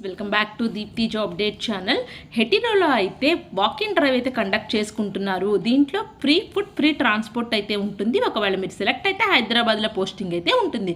Welcome back to Deepthi job date channel. హెటిరోలో అయితే walking drive అయితే కండక్ట్ చేసుకుంటున్నారు. దీంట్లో ఫ్రీ ఫుడ్, ఫ్రీ ట్రాన్స్పోర్ట్ అయితే ఉంటుంది. ఒకవేళ మీరు సెలెక్ట్ అయితే హైదరాబాద్లో పోస్టింగ్ అయితే ఉంటుంది.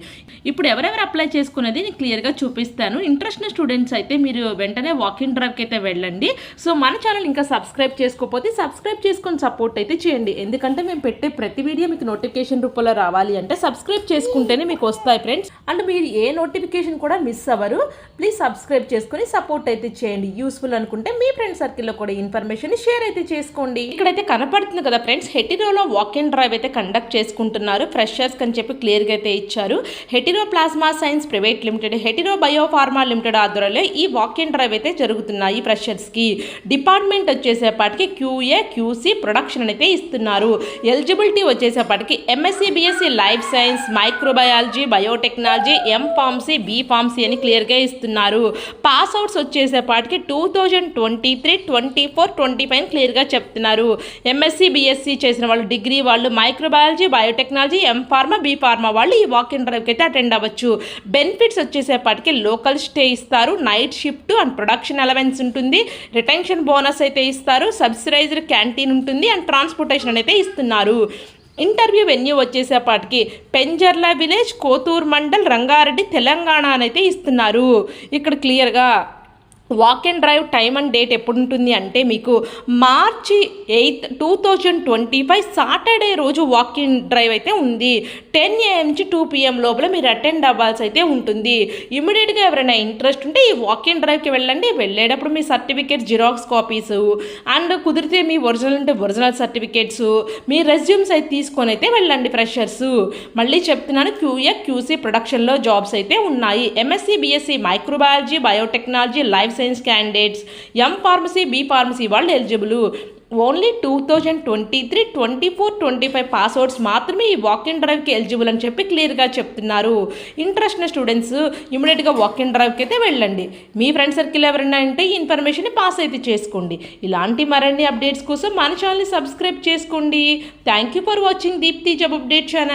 ఇప్పుడు ఎవరెవరు అప్లై చేసుకునేది నేను క్లియర్గా చూపిస్తాను. ఇంట్రెస్ట్ స్టూడెంట్స్ అయితే మీరు వెంటనే వాకింగ్ డ్రైవ్కి అయితే వెళ్ళండి. సో మన ఛానల్ ఇంకా సబ్స్క్రైబ్ చేసుకోకపోతే సబ్స్క్రైబ్ చేసుకొని సపోర్ట్ అయితే చేయండి. ఎందుకంటే మేము పెట్టే ప్రతి వీడియో మీకు నోటిఫికేషన్ రూపంలో రావాలి అంటే సబ్స్క్రైబ్ చేసుకుంటేనే మీకు వస్తాయి ఫ్రెండ్స్. అండ్ మీరు ఏ నోటిఫికేషన్ కూడా మిస్ అవ్వరు. ప్లీజ్ సబ్స్క్రైబ్ చేసుకొని సపోర్ట్ అయితే చేయండి. యూస్ఫుల్ అనుకుంటే మీ ఫ్రెండ్ సర్కిల్లో కూడా ఇన్ఫర్మేషన్ షేర్ అయితే చేసుకోండి. ఇక్కడైతే కనపడుతుంది కదా ఫ్రెండ్స్, హెటిరోలో వాక్ ఇన్ డ్రైవ్ అయితే కండక్ట్ చేసుకుంటున్నారు. ఫ్రెషర్స్ అని చెప్పి క్లియర్గా అయితే ఇచ్చారు. Hetero plasma science private limited, Hetero biopharma limited ఆధ్వర్యంలో ఈ వాక్ ఇన్ డ్రైవ్ అయితే జరుగుతున్నాయి. ఫ్రెషర్స్కి డిపార్ట్మెంట్ వచ్చేసేపటికి QA QC ప్రొడక్షన్ అయితే ఇస్తున్నారు. ఎలిజిబిలిటీ వచ్చేసేపటికి MSc BSc life science, microbiology, biotechnology, M.Pharmacy, B.Pharmacy అని క్లియర్గా ఇస్తున్నారు. పాస్ అవుట్స్ వచ్చేసేపాటికి 2023, 24, 25 క్లియర్గా చెప్తున్నారు. MSc BSc చేసిన వాళ్ళు, డిగ్రీ వాళ్ళు, మైక్రోబయాలజీ, బయోటెక్నాలజీ, M.Pharma, B.Pharma వాళ్ళు ఈ వాక్ ఇన్ డ్రైవ్కి అయితే అటెండ్ అవ్వచ్చు. బెనిఫిట్స్ వచ్చేసేపాటికి లోకల్ స్టే ఇస్తారు, night shift and production allowance ఉంటుంది, రిటెన్షన్ బోనస్ అయితే ఇస్తారు, సబ్సిడైజ్డ్ క్యాంటీన్ ఉంటుంది అండ్ ట్రాన్స్పోర్టేషన్ అయితే ఇస్తున్నారు. ఇంటర్వ్యూ వెన్యూ వచ్చేసేపాటికి పెంజర్ల విలేజ్, కోతూర్ మండల్, రంగారెడ్డి, తెలంగాణ అయితే ఇస్తున్నారు. ఇక్కడ క్లియర్గా walk and drive time and date ఎప్పుడు ఉంటుంది అంటే మీకు మార్చి 8, 2025 సాటర్డే రోజు వాక్ ఇన్ డ్రైవ్ అయితే ఉంది. 10 AM నుంచి 2 PM లోపల మీరు అటెండ్ అవ్వాల్సి అయితే ఉంటుంది. ఇమీడియట్గా ఎవరైనా ఇంట్రెస్ట్ ఉంటే ఈ వాక్ ఇన్ డ్రైవ్కి వెళ్ళండి. వెళ్ళేటప్పుడు మీ సర్టిఫికేట్స్ జిరాక్స్ కాపీస్ అండ్ కుదిరితే మీ ఒరిజినల్ అంటే ఒరిజినల్ సర్టిఫికేట్స్, మీ రెజ్యూమ్స్ అయితే తీసుకొని అయితే వెళ్ళండి ఫ్రెషర్స్. మళ్ళీ చెప్తున్నాను, QA QC ప్రొడక్షన్లో జాబ్స్ అయితే ఉన్నాయి. MSc BSc microbiology, biotechnology, life science candidates, M.Pharmacy, B.Pharmacy వాళ్ళు ఎలిజిబుల్. ఓన్లీ 2023, 24, 25 పాస్అవుట్స్ మాత్రమే ఈ వాక్ ఇన్ డ్రైవ్కి ఎలిజిబుల్ అని చెప్పి క్లియర్గా చెప్తున్నారు. ఇంట్రెస్ట్ ఉన్న స్టూడెంట్స్ ఇమీడియట్గా వాక్ ఇన్ డ్రైవ్కి అయితే వెళ్ళండి. మీ ఫ్రెండ్ సర్కిల్ ఎవరైనా అంటే ఈ ఇన్ఫర్మేషన్ పాస్ అయితే చేసుకోండి. ఇలాంటి మరిన్ని అప్డేట్స్ కోసం మన ఛానల్ని సబ్స్క్రైబ్ చేసుకోండి. Thank you for watching Deepthi job update channel.